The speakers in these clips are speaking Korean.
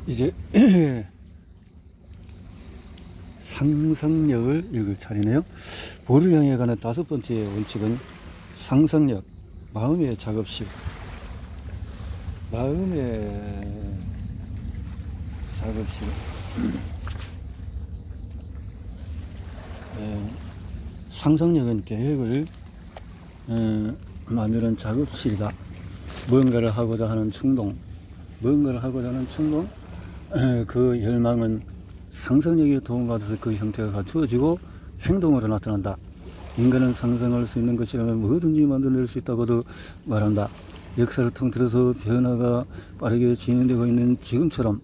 이제 상상력을 읽을 차례네요. 보를 향해 가는 5번째 원칙은 상상력, 마음의 작업실. 마음의 작업실. 상상력은 계획을 만드는 작업실이다. 무언가를 하고자 하는 충동, 그 열망은 상상력의 도움받아서 그 형태가 갖추어지고 행동으로 나타난다. 인간은 상상할 수 있는 것이라면 뭐든지 만들어낼 수 있다고도 말한다. 역사를 통틀어서 변화가 빠르게 진행되고 있는 지금처럼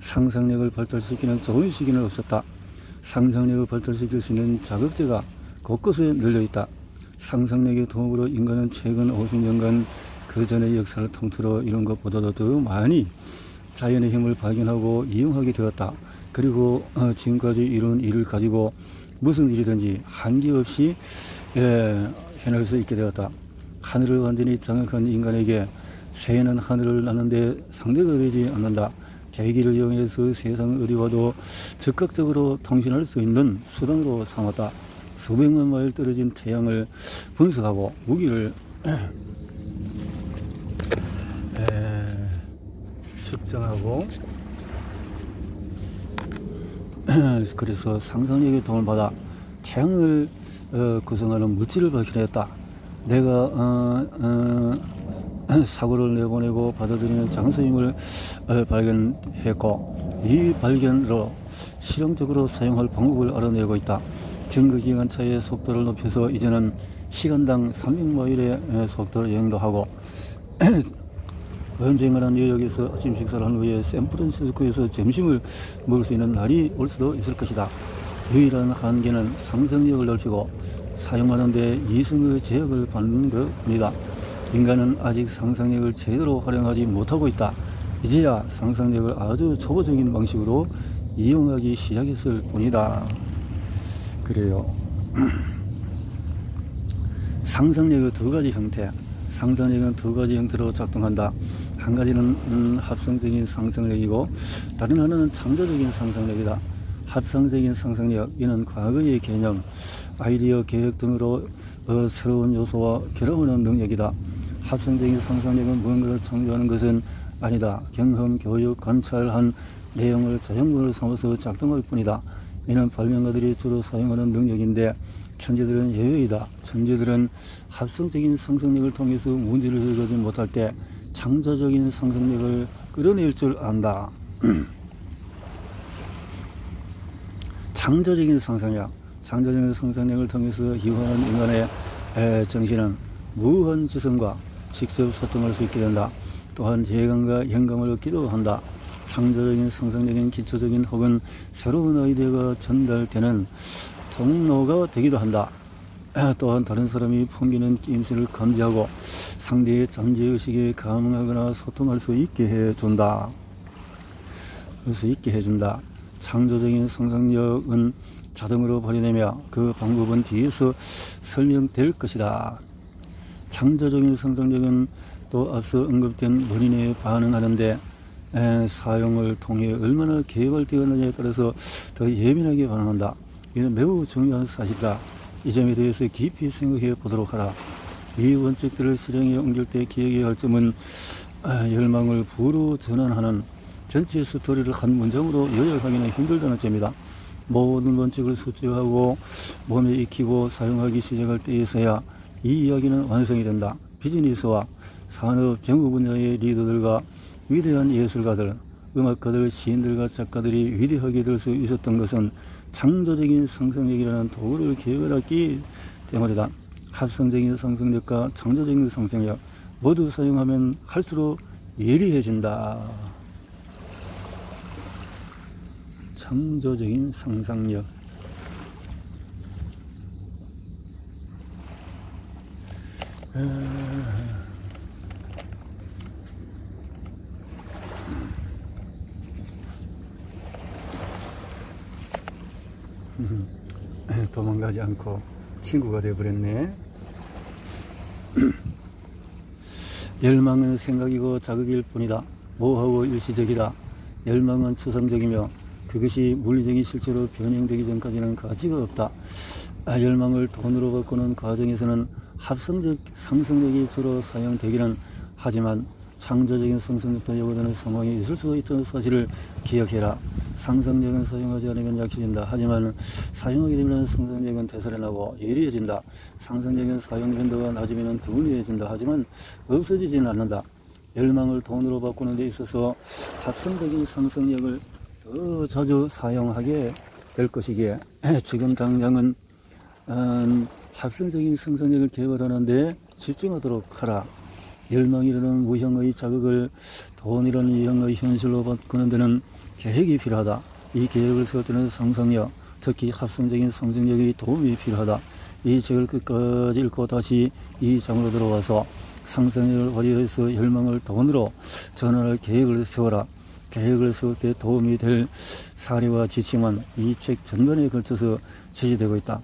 상상력을 발달시키는 좋은 시기는 없었다. 상상력을 발달시킬 수 있는 자극제가 곳곳에 널려있다. 상상력의 도움으로 인간은 최근 50년간 그 전의 역사를 통틀어 이룬 것보다도 더 많이 자연의 힘을 발견하고 이용하게 되었다. 그리고 지금까지 이룬 일을 가지고 무슨 일이든지 한계없이 해낼 수 있게 되었다. 하늘을 완전히 장악한 인간에게 새는 하늘을 나는데 상대가 되지 않는다. 계기를 이용해서 세상 어디 와도 즉각적으로 통신할 수 있는 수단으로 삼았다. 수백만 마일 떨어진 태양을 분석하고 무기를 측정하고 그래서 상상력의 도움을 받아 태양을 구성하는 물질을 발견했다. 내가 사고를 내보내고 받아들이는 장소임을 발견했고 이 발견으로 실용적으로 사용할 방법을 알아내고 있다. 증거기관차의 속도를 높여서 이제는 시간당 300마일의 속도로 여행도 하고 언젠가는 뉴욕에서 아침 식사를 한 후에 샌프란시스코에서 점심을 먹을 수 있는 날이 올 수도 있을 것이다. 유일한 한계는 상상력을 넓히고 사용하는 데 이성의 제약을 받는 것입니다. 인간은 아직 상상력을 제대로 활용하지 못하고 있다. 이제야 상상력을 아주 초보적인 방식으로 이용하기 시작했을 뿐이다. 그래요. 상상력의 2가지 형태. 상상력은 2가지 형태로 작동한다. 한 가지는 합성적인 상상력이고 다른 하나는 창조적인 상상력이다. 합성적인 상상력, 이는 과거의 개념, 아이디어, 계획 등으로 새로운 요소와 결합하는 능력이다. 합성적인 상상력은 무언가를 창조하는 것은 아니다. 경험, 교육, 관찰한 내용을 자연문을 삼아서 작동할 뿐이다. 이는 발명가들이 주로 사용하는 능력인데 천재들은 예외이다. 천재들은 합성적인 상상력을 통해서 문제를 해결하지 못할 때 창조적인 상상력을 끌어낼 줄 안다. 창조적인 상상력을 통해서 희화한 인간의 정신은 무한 지성과 직접 소통할 수 있게 된다. 또한 재감과 영감을 얻기도 한다. 창조적인 상상력은 기초적인 혹은 새로운 아이디어가 전달되는 통로가 되기도 한다. 또한 다른 사람이 풍기는 끼임새를 감지하고 상대의 잠재의식에 감응하거나 소통할 수 있게 해준다. 창조적인 상상력은 자동으로 발휘되며 그 방법은 뒤에서 설명될 것이다. 창조적인 상상력은 또 앞서 언급된 원인에 반응하는데 사용을 통해 얼마나 개발되었느냐에 따라서 더 예민하게 반응한다. 이는 매우 중요한 사실이다. 이 점에 대해서 깊이 생각해 보도록 하라. 이 원칙들을 실행에 옮길 때 기억해야 할 점은 열망을 부로 전환하는 전체 스토리를 한 문장으로 요약하기는 힘들다는 점이다. 모든 원칙을 수취하고 몸에 익히고 사용하기 시작할 때에서야 이 이야기는 완성이 된다. 비즈니스와 산업, 정부 분야의 리더들과 위대한 예술가들, 음악가들, 시인들과 작가들이 위대하게 될 수 있었던 것은 창조적인 상상력이라는 도구를 개발했기 때문이다. 합성적인 상상력과 창조적인 상상력 모두 사용하면 할수록 예리해진다. 창조적인 상상력. 도망가지 않고 친구가 되어버렸네. 열망은 생각이고 자극일 뿐이다. 모호하고 일시적이다. 열망은 추상적이며 그것이 물리적인 실체로 변형되기 전까지는 가치가 없다. 열망을 돈으로 바꾸는 과정에서는 합성적 상승력이 주로 사용되기는 하지만 창조적인 상승력도 요구되는 상황이 있을 수 있다는 사실을 기억해라. 상승력은 사용하지 않으면 약해진다. 하지만 사용하게 되면 상승력은 되살아나고 예리해진다. 상승력은 사용 빈도가 낮으면 둔리해진다. 하지만 없어지지는 않는다. 열망을 돈으로 바꾸는 데 있어서 합성적인 상승력을 더 자주 사용하게 될 것이기에 지금 당장은 합성적인 상승력을 개발하는 데 집중하도록 하라. 열망이라는 무형의 자극을 돈이라는 유형의 현실로 바꾸는 데는 계획이 필요하다. 이 계획을 세울 때는 상상력, 특히 합성적인 상승력의 도움이 필요하다. 이 책을 끝까지 읽고 다시 이 장으로 들어와서 상승력을 발휘해서 열망을 돈으로 전환할 계획을 세워라. 계획을 세울 때 도움이 될 사례와 지침은 이 책 전반에 걸쳐서 제시되고 있다.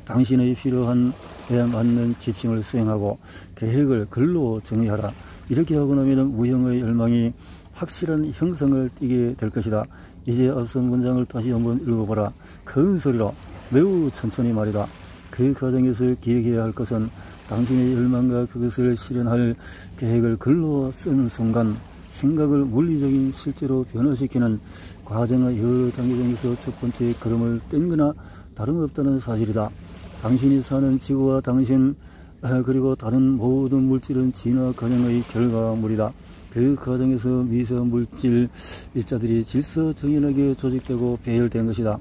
당신의 필요한 에 맞는 지침을 수행하고 계획을 글로 정리하라. 이렇게 하고 나면 무형의 열망이 확실한 형성을 띠게 될 것이다. 이제 앞선 문장을 다시 한번 읽어보라. 큰 소리로 매우 천천히 말이다. 그 과정에서 기억해야 할 것은 당신의 열망과 그것을 실현할 계획을 글로 쓰는 순간 생각을 물리적인 실제로 변화시키는 과정의 여러 단계 중에서 첫 번째 걸음을 뗀 거나 다름없다는 사실이다. 당신이 사는 지구와 당신 그리고 다른 모든 물질은 진화 과정의 결과물이다. 그 과정에서 미세 물질 입자들이 질서정연하게 조직되고 배열된 것이다.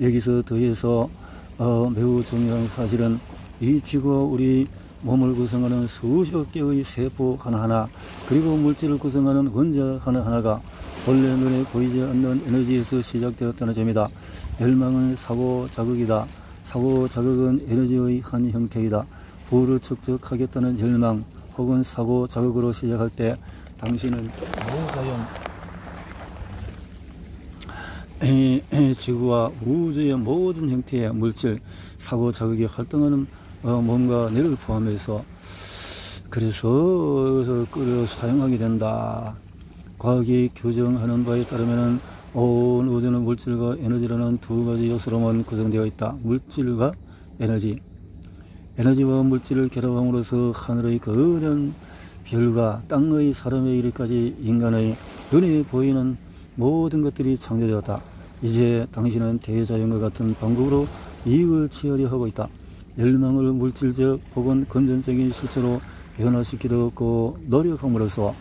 여기서 더해서 매우 중요한 사실은 이 지구와 우리 몸을 구성하는 수십 개의 세포 하나하나 그리고 물질을 구성하는 원자 하나하나가 본래 눈에 보이지 않는 에너지에서 시작되었다는 점이다. 열망은 사고 자극이다. 사고 자극은 에너지의 한 형태이다. 부를 축적하겠다는 열망 혹은 사고 자극으로 시작할 때 당신은 지구와 우주의 모든 형태의 물질, 사고 자극이 활동하는 몸과 뇌를 포함해서 그래서 끌어 사용하게 된다. 과학이 규정하는 바에 따르면 온 우주는 물질과 에너지라는 두 가지 요소로만 구성되어 있다. 물질과 에너지. 에너지와 물질을 결합함으로써 하늘의 거대한 별과 땅의 사람에 이르기까지 인간의 눈에 보이는 모든 것들이 창조되었다. 이제 당신은 대자연과 같은 방법으로 이익을 취하려 하고 있다. 열망을 물질적 혹은 금전적인 실체로 변화시키려고 노력함으로써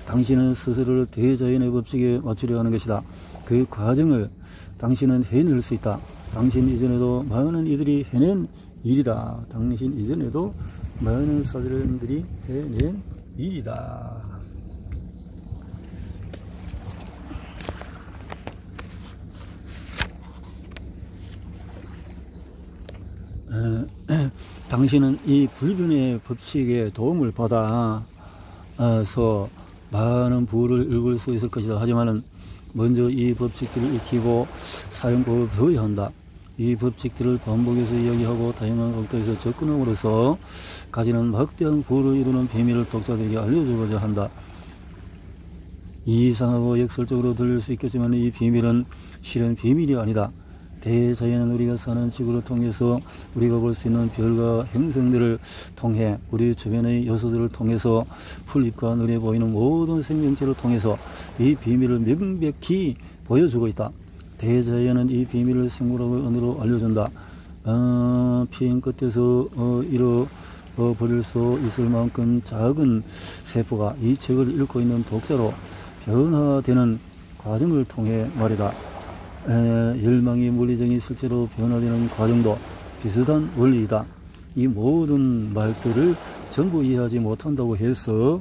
당신은 스스로를 대자연의 법칙에 맞추려 하는 것이다. 그 과정을 당신은 해낼 수 있다. 당신 이전에도 많은 이들이 해낸 일이다. 당신 이전에도 많은 사람들이 해낸 일이다. 당신은 이 불변의 법칙에 도움을 받아서 많은 부를 읽을 수 있을 것이다. 하지만 먼저 이 법칙들을 익히고 사용법을 배워야 한다. 이 법칙들을 반복해서 이야기하고 다양한 각도에서 접근함으로써 가지는 막대한 부를 이루는 비밀을 독자들에게 알려주고자 한다. 이상하고 역설적으로 들릴 수 있겠지만 이 비밀은 실은 비밀이 아니다. 대자연은 우리가 사는 지구를 통해서 우리가 볼 수 있는 별과 행성들을 통해 우리 주변의 요소들을 통해서 풀잎과 눈에 보이는 모든 생명체를 통해서 이 비밀을 명백히 보여주고 있다. 대자연은 이 비밀을 생물학의 언어로 알려준다. 피임 끝에서 잃어버릴 수 있을 만큼 작은 세포가 이 책을 읽고 있는 독자로 변화되는 과정을 통해 말이다. 열망이 물리적인 실제로 변화되는 과정도 비슷한 원리이다. 이 모든 말들을 전부 이해하지 못한다고 해서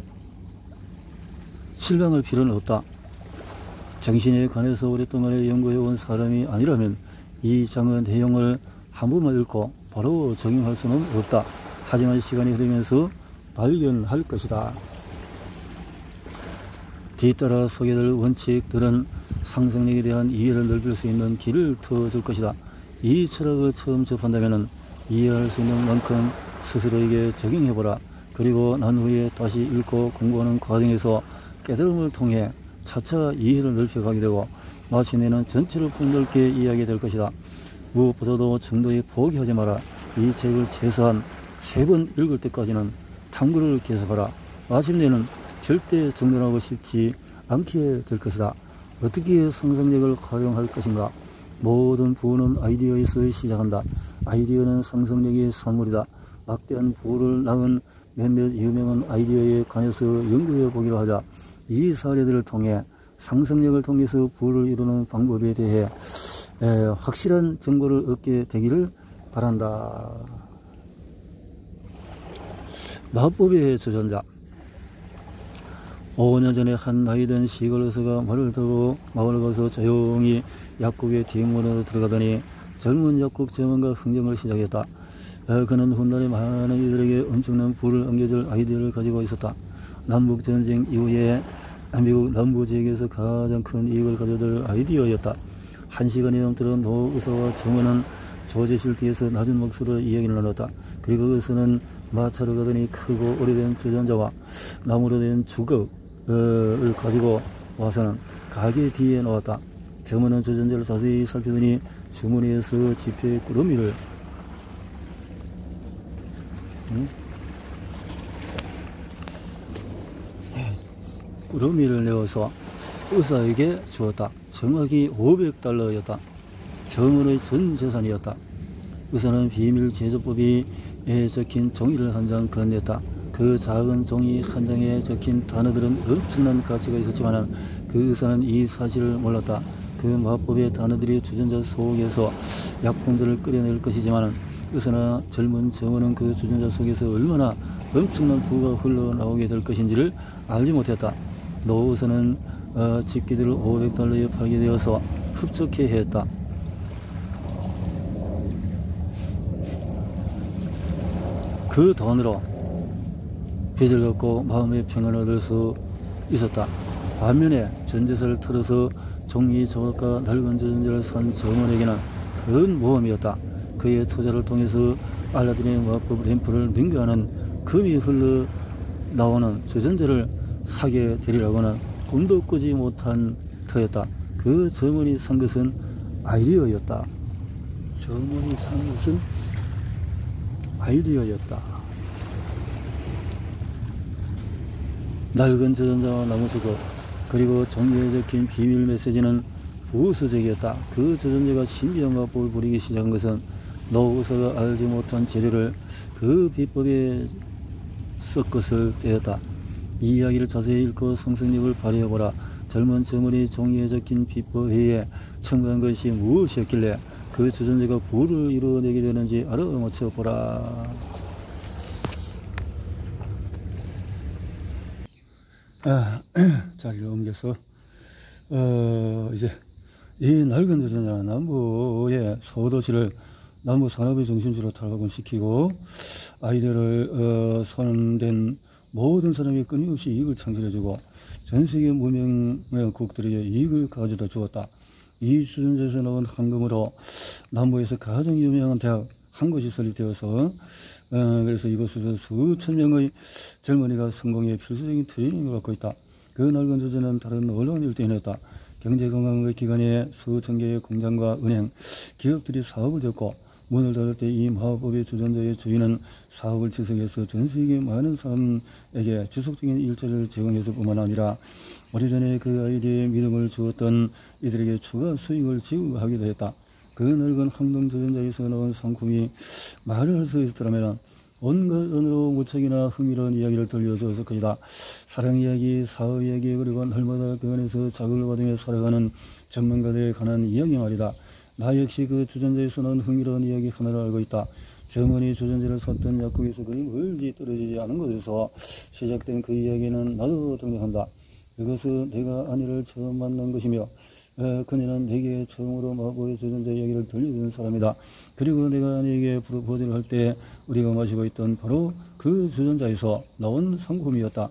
실망할 필요는 없다. 정신에 관해서 오랫동안 연구해온 사람이 아니라면 이 장의 내용을 한 번만 읽고 바로 적용할 수는 없다. 하지만 시간이 흐르면서 발견할 것이다. 뒤따라 소개될 원칙들은 상승력에 대한 이해를 넓힐 수 있는 길을 터줄 것이다. 이 철학을 처음 접한다면 이해할 수 있는 만큼 스스로에게 적용해보라. 그리고 난 후에 다시 읽고 공부하는 과정에서 깨달음을 통해 차차 이해를 넓혀가게 되고 마침내는 전체를 폭넓게 이해하게 될 것이다. 무엇보다도 정도에 포기하지 마라. 이 책을 최소한 3번 읽을 때까지는 탐구를 계속하라. 마침내는 절대 정돈하고 싶지 않게 될 것이다. 어떻게 상상력을 활용할 것인가? 모든 부는 아이디어에서 시작한다. 아이디어는 상상력의 산물이다. 막대한 부를 낳은 몇몇 유명한 아이디어에 관해서 연구해 보기로 하자. 이 사례들을 통해 상상력을 통해서 부를 이루는 방법에 대해 확실한 정보를 얻게 되기를 바란다. 마법의 주전자. 5년 전에 한 나이든 시골 의사가 말을 타고 마을을 가서 조용히 약국의 뒷문으로 들어가더니 젊은 약국 점원과 흥정을 시작했다. 그는 훗날에 많은 이들에게 엄청난 부를 안겨줄 아이디어를 가지고 있었다. 남북전쟁 이후에 미국 남부지역에서 가장 큰 이익을 가져들 아이디어였다. 1시간이 넘도록 노 의사와 점원은 조제실 뒤에서 낮은 목소리로 이야기를 나눴다. 그리고 의사는 마차로 가더니 크고 오래된 주전자와 나무로 된 주걱을 가지고 와서는 가게 뒤에 놓았다. 점원은 주전자를 자세히 살피더니 주머니에서 지폐 꾸러미를 꾸러미를 내어서 의사에게 주었다. 정확히 $500였다. 점원의 전 재산이었다. 의사는 비밀 제조법이 적힌 종이를 한 장 건넸다. 그 작은 종이 한 장에 적힌 단어들은 엄청난 가치가 있었지만 그 의사는 이 사실을 몰랐다. 그 마법의 단어들이 주전자 속에서 약품들을 끓여낼 것이지만 의사나 젊은 점원은 그 주전자 속에서 얼마나 엄청난 부가 흘러나오게 될 것인지를 알지 못했다. 노 의사는 집기들을 $500에 팔게 되어서 흡족해 했다. 그 돈으로 빚을 갚고 마음의 평안을 얻을 수 있었다. 반면에 전재산을 털어서 종이 조각과 낡은 주전자를 산 점원에게는 큰 모험이었다. 그의 투자를 통해서 알라딘의 마법 램프를 능가하는 금이 흘러나오는 주전자를 사게 되리라고는 꿈도 꾸지 못한 터였다. 그 점원이 산 것은 아이디어였다. 점원이 산 것은 아이디어였다. 낡은 주전자와 나무 주걱 그리고 종이에 적힌 비밀 메시지는 부수적이었다. 그 주전자가 신비한 마법을 부리기 시작한 것은 노 의사가 알지 못한 재료를 그 비법에 섞었을 때였다. 이 이야기를 자세히 읽고 상상력을 발휘해보라. 젊은 점원이 종이에 적힌 비법 외에 첨가한 것이 무엇이었길래 그 주전자가 부를 이루어내게 되는지 알아맞혀보라. 자리를 옮겨서 이제 이 낡은 주전자 남부의 소도시를 남부 산업의 중심지로 탈바꿈시키고 아이디어를 손댄 모든 사람이 끊임없이 이익을 창출해주고 전세계 무명국들에게 이익을 가져다 주었다. 이 주전자에서 나온 황금으로 남부에서 가장 유명한 대학 한 곳이 설립되어서 그래서 이곳에서 수천 명의 젊은이가 성공의 필수적인 트레이닝을 받고 있다. 그 낡은 주전자는 다른 놀라운 일도 해냈다. 경제 건강의 기간에 수천 개의 공장과 은행, 기업들이 사업을 접고 문을 닫을 때 이 마법의 주전자의 주인은 사업을 지속해서 전 세계 많은 사람에게 지속적인 일자리를 제공해서 뿐만 아니라 오래전에 그 아이디어에 믿음을 주었던 이들에게 추가 수익을 지급하기도 했다. 그 늙은 황금 주전자에서 나온 상품이 말을 할 수 있었더라면 온갖 언어로 무척이나 흥미로운 이야기를 들려주었을 것이다. 사랑 이야기, 사업 이야기, 그리고 날마다 그 안에서 자극을 받으며 살아가는 전문가들에 관한 이야기 말이다. 나 역시 그 주전자에서 나온 흥미로운 이야기 하나를 알고 있다. 점원이 주전자를 샀던 약국에서 그리 멀리 떨어지지 않은 곳에서 시작된 그 이야기는 나도 동력한다. 그것은 내가 아내를 처음 만난 것이며 그녀는 내게 처음으로 마법의 주전자 이야기를 들려준 사람이다. 그리고 내가 아내에게 프로포즈를 할 때 우리가 마시고 있던 바로 그 주전자에서 나온 상품이었다.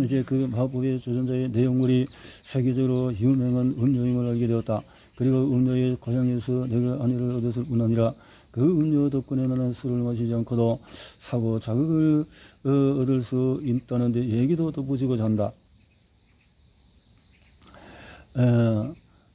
이제 그 마법의 주전자의 내용물이 세계적으로 유명한 음료임을 알게 되었다. 그리고 음료의 고향에서 내가 아내를 얻었을 뿐 아니라 그 음료 덕분에 나는 술을 마시지 않고도 사고 자극을 얻을 수 있다는데 얘기도 덧붙이고자 한다.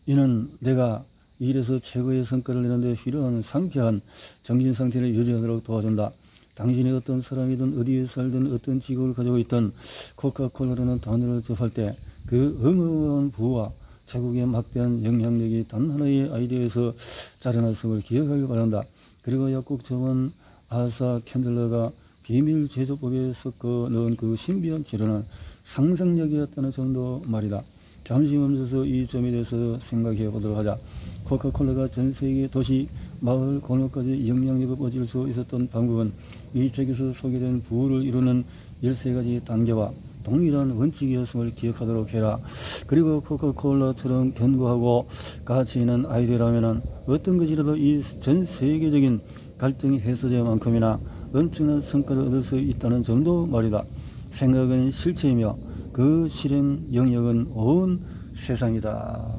이는 내가 이 일에서 최고의 성과를 내는데 필요한 상쾌한 정신 상태를 유지하도록 도와준다. 당신이 어떤 사람이든 어디에 살든 어떤 직업을 가지고 있든 코카콜라라는 단어를 접할 때 그 어마어마한 부와 제국의 막대한 영향력이 단 하나의 아이디어에서 자라났음을 기억하길 바란다. 그리고 약국 점원 아사 캔들러가 비밀 제조법에 섞어 넣은 그 신비한 재료는 상상력이었다는 정도 말이다. 잠시 멈춰서 이 점에 대해서 생각해 보도록 하자. 코카콜라가 전 세계 도시, 마을, 골목까지 영향력을 뻗을 수 있었던 방법은 이 책에서 소개된 부를 이루는 13가지 단계와 동일한 원칙이었음을 기억하도록 해라. 그리고 코카콜라처럼 견고하고 가치 있는 아이디어라면 어떤 것이라도 이 전 세계적인 갈등이 해소제만큼이나 엄청난 성과를 얻을 수 있다는 점도 말이다. 생각은 실체이며 그 실행 영역은 온 세상이다.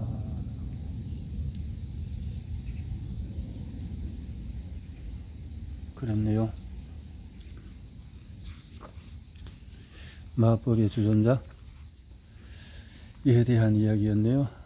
그랬네요. 마법의 주존자, 이에 대한 이야기였네요.